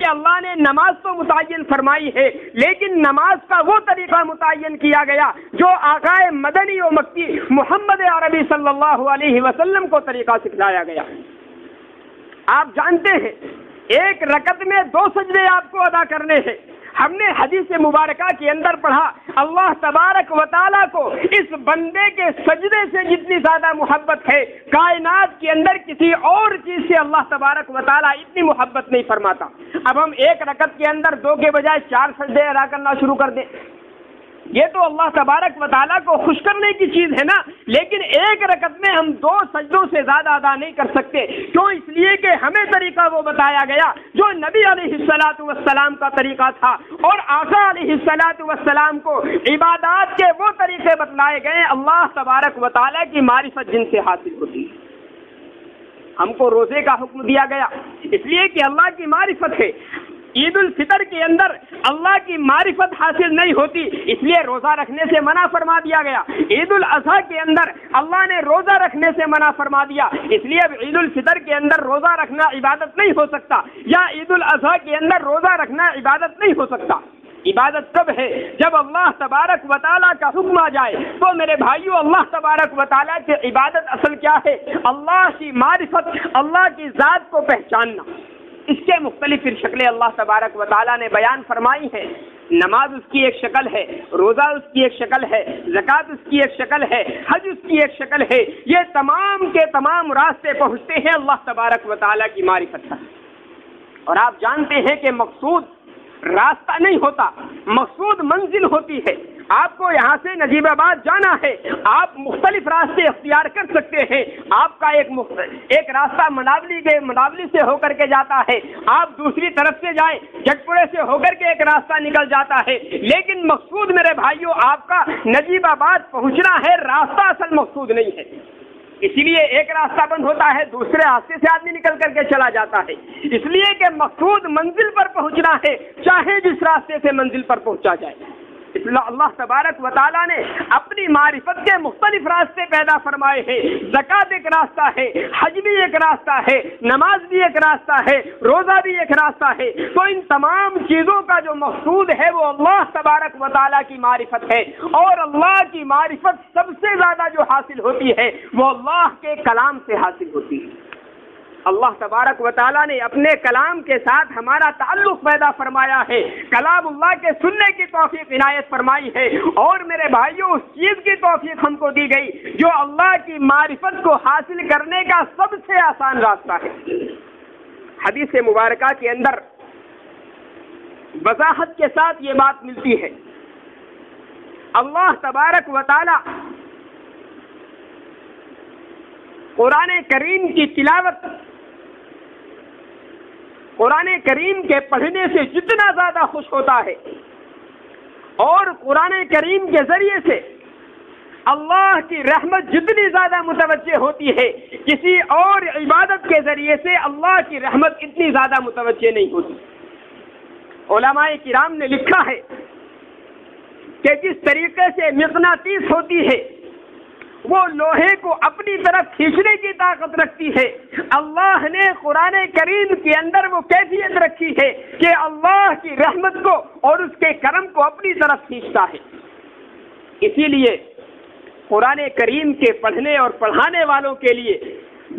اللہ نے نماز تو متعین فرمائی ہے، لیکن نماز کا وہ طریقہ متعین کیا گیا جو آقائے مدنی و مکی محمد عربی صلی اللہ علیہ وسلم کو طریقہ سکھلایا گیا۔ آپ جانتے ہیں ایک رکعت میں 2 سجدے آپ کو ادا کرنے ہیں۔ ہم نے حدیث مبارکہ کے اندر پڑھا اللہ تبارک و تعالیٰ کو اس بندے کے سجدے سے جتنی زیادہ محبت ہے، کائنات کے اندر کسی اور چیز سے اللہ تبارک و تعالیٰ اتنی محبت نہیں فرماتا۔ اب ہم ایک رکعت کے اندر 2 کے بجائے 4 سجدے ادا کرنا شروع کر دیں، یہ تو اللہ تبارک و تعالیٰ کو خوش کرنے کی چیز ہے نا، لیکن ایک رکعت میں ہم 2 سجدوں سے زیادہ ادا نہیں کر سکتے۔ کیوں؟ اس لیے کہ ہمیں طریقہ وہ بتایا گیا جو نبی علیہ الصلاۃ والسلام کا طریقہ تھا، اور آقا علیہ الصلاۃ والسلام کو عبادات کے وہ طریقے بتلائے گئے اللہ تبارک و تعالیٰ کی معرفت جن سے حاصل ہوتی ہے۔ ہم کو روزے کا حکم دیا گیا اس لیے کہ اللہ کی معرفت ہے۔ عید الفطر کے اندر اللہ کی معرفت حاصل نہیں ہوتی، اس لیے روزہ رکھنے سے منع فرما دیا گیا۔ عید الاضحیٰ کے اندر اللہ نے روزہ رکھنے سے منع فرما دیا، اس لیے اب عید الفطر کے اندر روزہ رکھنا عبادت نہیں ہو سکتا، یا عید الاضحیٰ کے اندر روزہ رکھنا عبادت نہیں ہو سکتا۔ عبادت کب ہے؟ جب اللہ تبارک و تعالیٰ کا حکم آ جائے۔ تو میرے بھائیو، اللہ تبارک و تعالیٰ کی عبادت اصل کیا ہے؟ اللہ کی معرفت، اللہ کی ذات کو پہچاننا۔ اس کے مختلف شکلیں اللہ تبارک و تعالیٰ نے بیان فرمائی ہیں۔ نماز اس کی ایک شکل ہے، روزہ اس کی ایک شکل ہے، زکوٰۃ اس کی ایک شکل ہے، حج اس کی ایک شکل ہے۔ یہ تمام کے تمام راستے پہنچتے ہیں اللہ تبارک و تعالیٰ کی معرفت پر۔ اور آپ جانتے ہیں کہ مقصود راستہ نہیں ہوتا، مقصود منزل ہوتی ہے۔ آپ کو یہاں سے نجیب آباد جانا ہے، آپ مختلف راستے اختیار کر سکتے ہیں۔ آپ کا ایک راستہ مناولی سے ہو کر کے جاتا ہے، آپ دوسری طرف سے جائیں جٹپورے سے ہو کر کے ایک راستہ نکل جاتا ہے، لیکن مقصود میرے بھائیوں آپ کا نجیب آباد پہنچنا ہے، راستہ اصل مقصود نہیں ہے۔ اسی لیے ایک راستہ بند ہوتا ہے، دوسرے راستے سے آدمی نکل کر کے چلا جاتا ہے، اس لیے کہ مقصود منزل پر پہنچنا ہے، چاہے جس راستے سے منزل پر پہنچا جائے۔ اس لیے اللہ تبارک و تعالیٰ نے اپنی معرفت کے مختلف راستے پیدا فرمائے ہیں۔ زکوٰۃ ایک راستہ ہے، حج بھی ایک راستہ ہے، نماز بھی ایک راستہ ہے، روزہ بھی ایک راستہ ہے۔ تو ان تمام چیزوں کا جو مقصود ہے وہ اللہ تبارک و تعالیٰ کی معرفت ہے، اور اللہ کی معرفت سب سے زیادہ جو حاصل ہوتی ہے وہ اللہ کے کلام سے حاصل ہوتی ہے۔ اللہ تبارک و تعالیٰ نے اپنے کلام کے ساتھ ہمارا تعلق پیدا فرمایا ہے، کلام اللہ کے سننے کی توفیق عنایت فرمائی ہے، اور میرے بھائیوں اس چیز کی توفیق ہم کو دی گئی جو اللہ کی معرفت کو حاصل کرنے کا سب سے آسان راستہ ہے۔ حدیث مبارکہ کے اندر وضاحت کے ساتھ یہ بات ملتی ہے، اللہ تبارک و تعالیٰ قرآن کریم کی تلاوت، قرآن کریم کے پڑھنے سے جتنا زیادہ خوش ہوتا ہے، اور قرآن کریم کے ذریعے سے اللہ کی رحمت جتنی زیادہ متوجہ ہوتی ہے، کسی اور عبادت کے ذریعے سے اللہ کی رحمت اتنی زیادہ متوجہ نہیں ہوتی۔ علماء کرام نے لکھا ہے کہ جس طریقے سے مغناطیس ہوتی ہے وہ لوہے کو اپنی طرف کھینچنے کی طاقت رکھتی ہے، اللہ نے قرآن کریم کے اندر وہ کیفیت رکھی ہے کہ اللہ کی رحمت کو اور اس کے کرم کو اپنی طرف کھینچتا ہے۔ اسی لیے قرآن کریم کے پڑھنے اور پڑھانے والوں کے لیے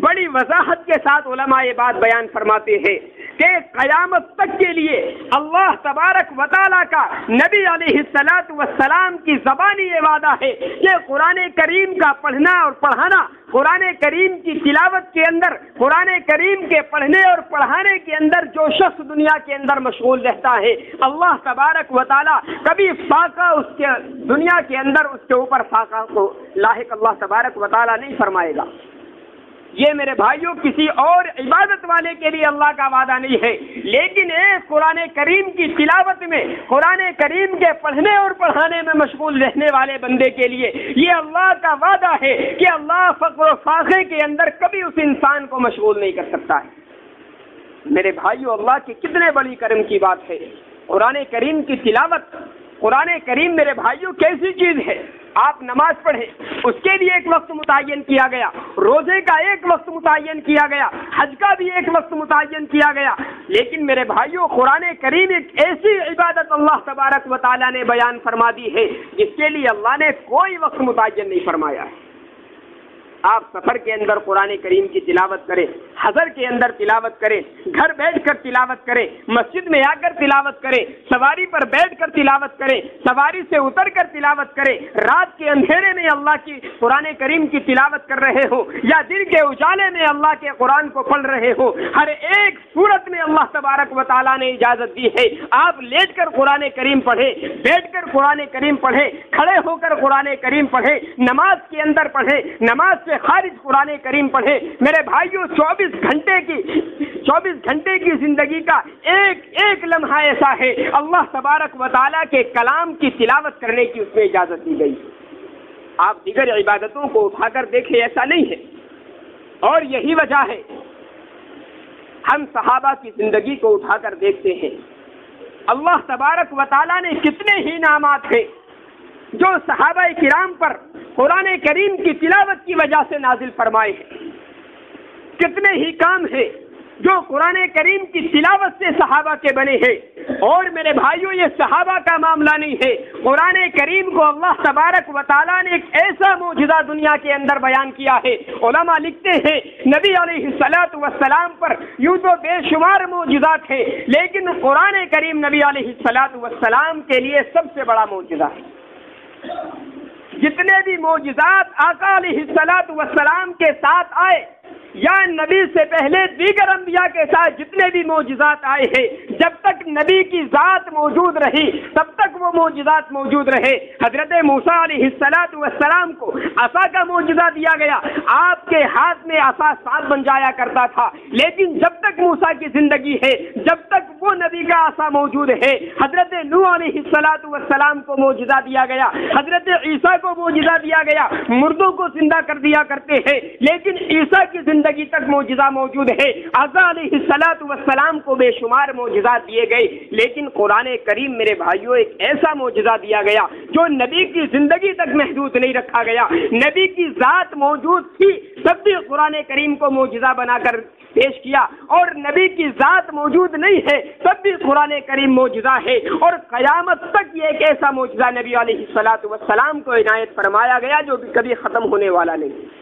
بڑی وضاحت کے ساتھ علماء یہ بات بیان فرماتے ہیں کہ قیامت تک کے لیے اللہ تبارک و تعالیٰ کا نبی علیہ الصلاۃ والسلام کی زبانی یہ وعدہ ہے کہ قرآن کریم کا پڑھنا اور پڑھانا، قرآن کریم کی تلاوت کے اندر، قرآن کریم کے پڑھنے اور پڑھانے کے اندر جو شخص دنیا کے اندر مشغول رہتا ہے، اللہ تبارک و تعالیٰ کبھی فاقہ اس کے دنیا کے اندر اس کے اوپر فاقہ کو لاحق اللہ تبارک و تعالیٰ نہیں فرمائے گا۔ یہ میرے بھائیوں کسی اور عبادت والے کے لیے اللہ کا وعدہ نہیں ہے، لیکن ایک قرآن کریم کی تلاوت میں، قرآن کریم کے پڑھنے اور پڑھانے میں مشغول رہنے والے بندے کے لیے یہ اللہ کا وعدہ ہے کہ اللہ فقر و فاقے کے اندر کبھی اس انسان کو مشغول نہیں کر سکتا ہے۔ میرے بھائیوں، اللہ کی کتنے بڑی کرم کی بات ہے۔ قرآن کریم کی تلاوت، قرآن کریم میرے بھائیوں کیسی چیز ہے آپ نماز پڑھیں اس کے لیے ایک وقت متعین کیا گیا، روزے کا ایک وقت متعین کیا گیا، حج کا بھی ایک وقت متعین کیا گیا، لیکن میرے بھائیوں قرآن کریم ایک ایسی عبادت اللہ تبارک و تعالیٰ نے بیان فرما دی ہے جس کے لیے اللہ نے کوئی وقت متعین نہیں فرمایا ہے۔ آپ سفر کے اندر قرآن کریم کی تلاوت کریں، حضر کے اندر تلاوت کریں، گھر بیٹھ کر تلاوت کریں، مسجد میں آ کر تلاوت کریں، سواری پر بیٹھ کر تلاوت کریں، سواری سے اتر کر تلاوت کریں، رات کے اندھیرے میں اللہ کی قرآن کریم کی تلاوت کر رہے ہو یا دن کے اجالے میں اللہ کے قرآن کو پڑھ رہے ہو، ہر ایک صورت میں اللہ تبارک و تعالیٰ نے اجازت دی ہے آپ لیٹ کر قرآن کریم پڑھیں، بیٹھ کر قرآن کریم پڑھیں، کھڑے ہو کر قرآن کریم پڑھیں، نماز کے اندر پڑھیں، نماز سے خارج قرآن کریم پڑھے۔ میرے بھائیوں 24 گھنٹے کی زندگی کا ایک ایک لمحہ ایسا ہے اللہ تبارک و تعالیٰ کے کلام کی تلاوت کرنے کی اس میں اجازت دی گئی۔ آپ دیگر عبادتوں کو اٹھا کر دیکھیں، ایسا نہیں ہے، اور یہی وجہ ہے ہم صحابہ کی زندگی کو اٹھا کر دیکھتے ہیں، اللہ تبارک و تعالیٰ نے کتنے ہی انعامات ہیں جو صحابہ کرام پر قرآن کریم کی تلاوت کی وجہ سے نازل فرمائے ہیں، کتنے ہی کام ہیں جو قرآن کریم کی تلاوت سے صحابہ کے بنے ہیں۔ اور میرے بھائیوں یہ صحابہ کا معاملہ نہیں ہے، قرآن کریم کو اللہ تبارک و تعالیٰ نے ایک ایسا معجزہ دنیا کے اندر بیان کیا ہے۔ علماء لکھتے ہیں نبی علیہ الصلوۃ والسلام پر یوں تو بے شمار معجزات ہیں، لیکن قرآن کریم نبی علیہ الصلوۃ والسلام کے لیے سب سے بڑا معجزہ ہے۔ جتنے بھی معجزات آقا علیہ الصلوۃ والسلام کے ساتھ آئے یا نبی سے پہلے دیگر انبیاء کے ساتھ جتنے بھی معجزات آئے ہیں، جب تک نبی کی ذات موجود رہی تب تک وہ معجزات موجود رہے۔ حضرت موسیٰ علیہ الصلوۃ والسلام کو عصا کا معجزہ دیا گیا، آپ کے ہاتھ میں عصا سانپ بن جایا کرتا تھا، لیکن جب تک موسیٰ کی زندگی ہے جب تک وہ نبی کا عصا موجود ہے۔ حضرت نوح علیہ الصلوۃ والسلام کو معجزہ دیا گیا، حضرت عیسیٰ کو معجزہ دیا گیا، مردوں کو زندہ کر دیا کرتے ہیں، لیکن عیسیٰ کی زندگی تک معجزہ موجود ہے۔ عیسیٰ علیہ الصلوۃ والسلام کو بے شمار معجزات دیے گئے، لیکن قرآن کریم میرے بھائیوں ایک ایسا معجزہ دیا گیا جو نبی کی زندگی تک محدود نہیں رکھا گیا۔ نبی کی ذات موجود تھی تب بھی قرآن کریم کو معجزہ بنا کر پیش کیا، اور نبی کی ذات موجود نہیں ہے تب بھی قرآن کریم معجزہ ہے، اور قیامت تک یہ ایک ایسا معجزہ نبی علیہ الصلوۃ والسلام کو عنایت فرمایا گیا جو کبھی ختم ہونے والا نہیں۔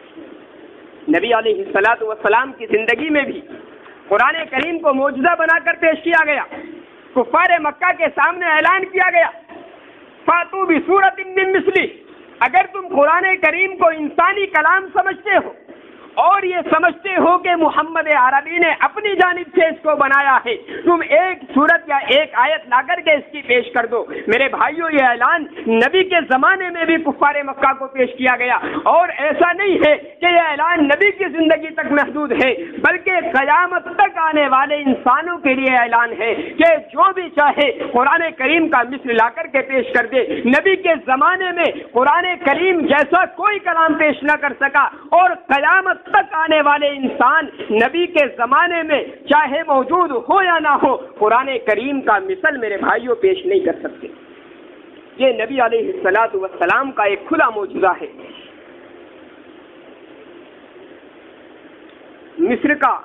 نبی علیہ الصلوۃ والسلام کی زندگی میں بھی قرآن کریم کو معجزہ بنا کر پیش کیا گیا۔ کفار مکہ کے سامنے اعلان کیا گیا فاتو بسورۃ من مثلہ، اگر تم قرآن کریم کو انسانی کلام سمجھتے ہو اور یہ سمجھتے ہو کہ محمد عربی نے اپنی جانب سے اس کو بنایا ہے، تم ایک سورت یا ایک آیت لا کر کے اس کی پیش کر دو۔ میرے بھائیوں یہ اعلان نبی کے زمانے میں بھی کفار مکہ کو پیش کیا گیا، اور ایسا نہیں ہے کہ یہ اعلان نبی کی زندگی تک محدود ہے، بلکہ قیامت تک آنے والے انسانوں کے لیے اعلان ہے کہ جو بھی چاہے قرآن کریم کا مثل لا کر کے پیش کر دے۔ نبی کے زمانے میں قرآن کریم جیسا کوئی کلام پیش نہ کر سکا، اور قیامت تک آنے والے انسان نبی کے زمانے میں چاہے موجود ہو یا نہ ہو قرآن کریم کا مثل میرے بھائیوں پیش نہیں کر سکتے۔ یہ نبی علیہ الصلوۃ والسلام کا ایک کھلا معجزہ ہے۔ مصر کا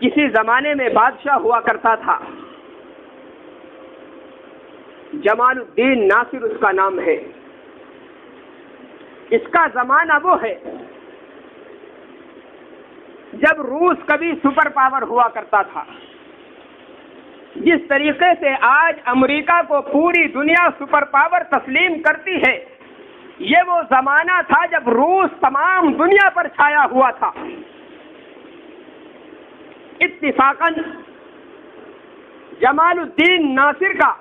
کسی زمانے میں بادشاہ ہوا کرتا تھا، جمال الدین ناصر اس کا نام ہے۔ اس کا زمانہ وہ ہے جب روس کبھی سپر پاور ہوا کرتا تھا۔ جس طریقے سے آج امریکہ کو پوری دنیا سپر پاور تسلیم کرتی ہے، یہ وہ زمانہ تھا جب روس تمام دنیا پر چھایا ہوا تھا۔ اتفاقاً جمال الدین ناصر کا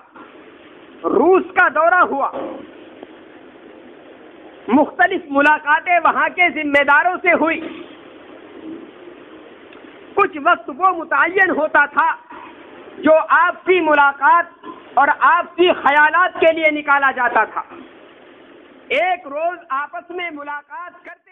روس کا دورہ ہوا، مختلف ملاقاتیں وہاں کے ذمہ داروں سے ہوئی۔ کچھ وقت وہ متعین ہوتا تھا جو آپسی ملاقات اور آپسی خیالات کے لیے نکالا جاتا تھا۔ ایک روز آپس میں ملاقات کرتے